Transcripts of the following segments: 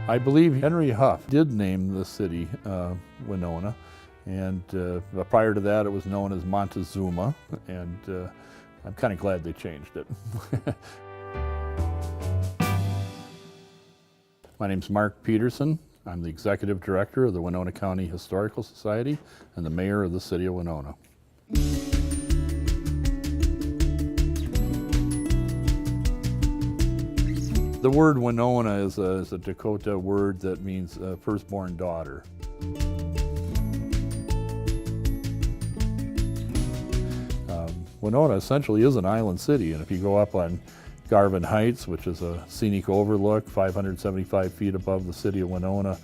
I believe Henry Huff did name the city Winona, and prior to that it was known as Montezuma, and I'm kind of glad they changed it. My name's Mark Peterson. I'm the Executive Director of the Winona County Historical Society and the Mayor of the City of Winona. The word Winona is a Dakota word that means firstborn daughter. Winona essentially is an island city, and if you go up on Garvin Heights, which is a scenic overlook 575 feet above the city of Winona,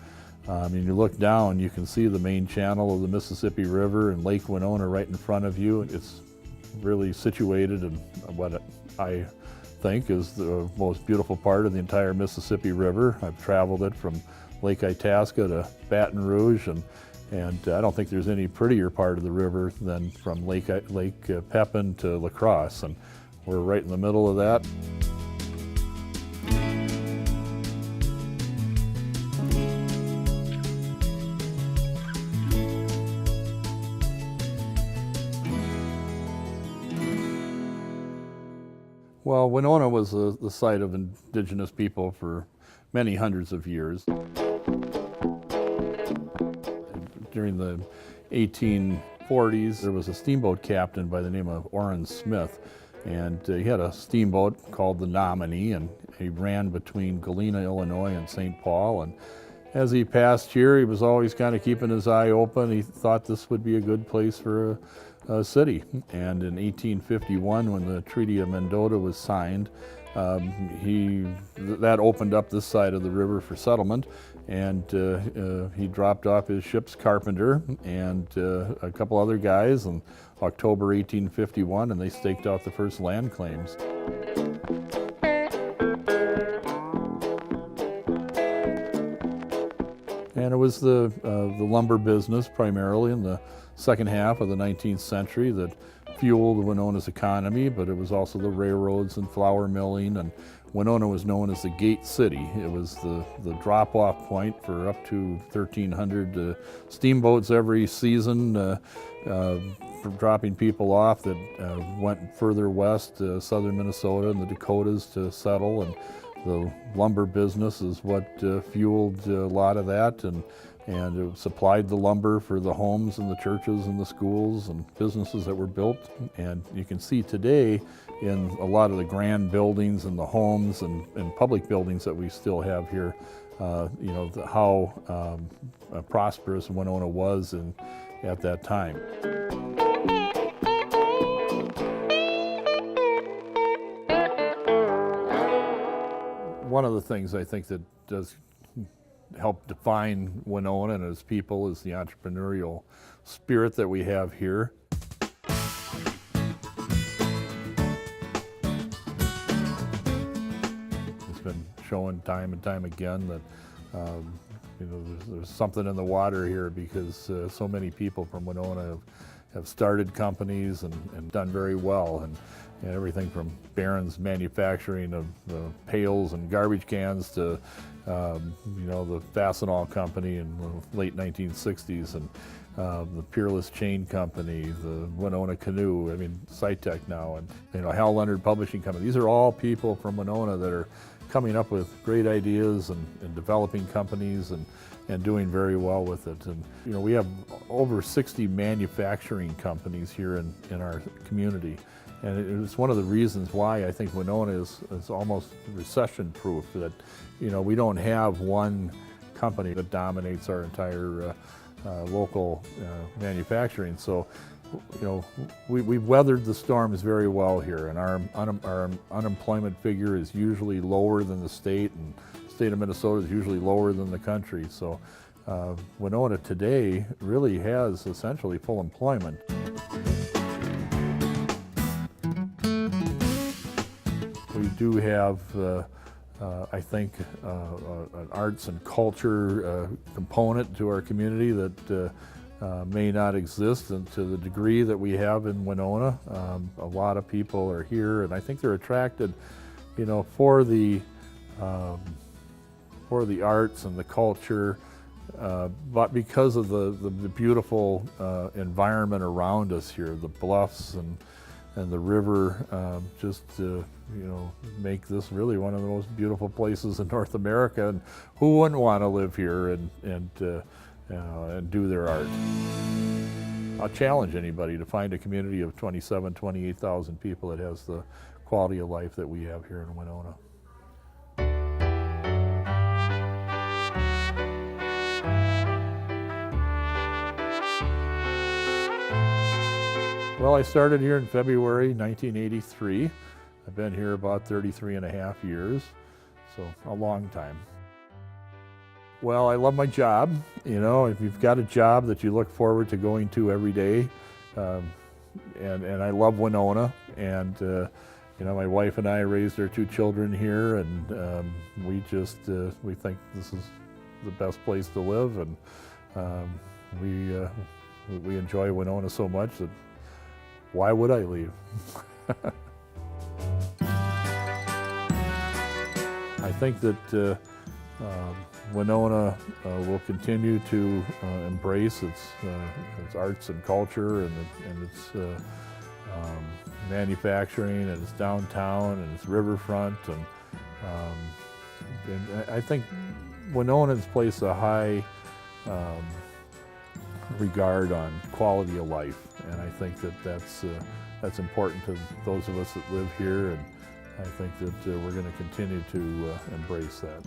and you look down, you can see the main channel of the Mississippi River and Lake Winona right in front of you. It's really situated in what I think is the most beautiful part of the entire Mississippi River. I've traveled it from Lake Itasca to Baton Rouge, and I don't think there's any prettier part of the river than from Lake Pepin to La Crosse, and we're right in the middle of that. Well, Winona was the site of indigenous people for many hundreds of years. During the 1840s, there was a steamboat captain by the name of Orrin Smith, and he had a steamboat called the Nominee, and he ran between Galena, Illinois and St. Paul. And as he passed here, he was always kind of keeping his eye open. He thought this would be a good place for a city. And in 1851, when the Treaty of Mendota was signed, that opened up this side of the river for settlement, and he dropped off his ship's carpenter and a couple other guys in October 1851, and they staked out the first land claims. And it was the lumber business primarily in the second half of the 19th century that fueled Winona's economy, but it was also the railroads and flour milling, and Winona was known as the Gate City. It was the drop-off point for up to 1,300 steamboats every season, dropping people off that went further west, southern Minnesota and the Dakotas to settle, and the lumber business is what fueled a lot of that, and it supplied the lumber for the homes and the churches and the schools and businesses that were built. And you can see today in a lot of the grand buildings and the homes and public buildings that we still have here, how prosperous Winona was at that time. One of the things I think that does help define Winona and its people is the entrepreneurial spirit that we have here. It's been shown time and time again that there's something in the water here, because so many people from Winona have started companies and done very well, and everything from Barron's manufacturing of pails and garbage cans to the Fastenal Company in the late 1960s, and the Peerless Chain Company, the Winona Canoe, SciTech now, and Hal Leonard Publishing Company. These are all people from Winona that are coming up with great ideas and developing companies and doing very well with it. And we have over 60 manufacturing companies here in our community. And it's one of the reasons why I think Winona is almost recession-proof, that we don't have one company that dominates our entire local manufacturing. So we've weathered the storms very well here, and our unemployment figure is usually lower than the state, and the state of Minnesota is usually lower than the country. So Winona today really has essentially full employment. We do have, I think, an arts and culture component to our community that may not exist to the degree that we have in Winona. A lot of people are here, and I think they're attracted, for the for the arts and the culture, but because of the beautiful environment around us here, the bluffs and the river, just to, you know, make this really one of the most beautiful places in North America. And who wouldn't want to live here and do their art? I'll challenge anybody to find a community of 27,000, 28,000 people that has the quality of life that we have here in Winona. Well, I started here in February 1983. I've been here about 33 and a half years, so a long time. Well, I love my job. You know, if you've got a job that you look forward to going to every day, and I love Winona, and you know, my wife and I raised our 2 children here, and we think this is the best place to live, and we enjoy Winona so much that why would I leave? I think that Winona will continue to embrace its arts and culture and its manufacturing and its downtown and its riverfront, and I think Winona's placed a high regard on quality of life, and I think that that's important to those of us that live here, and I think that we're going to continue to embrace that.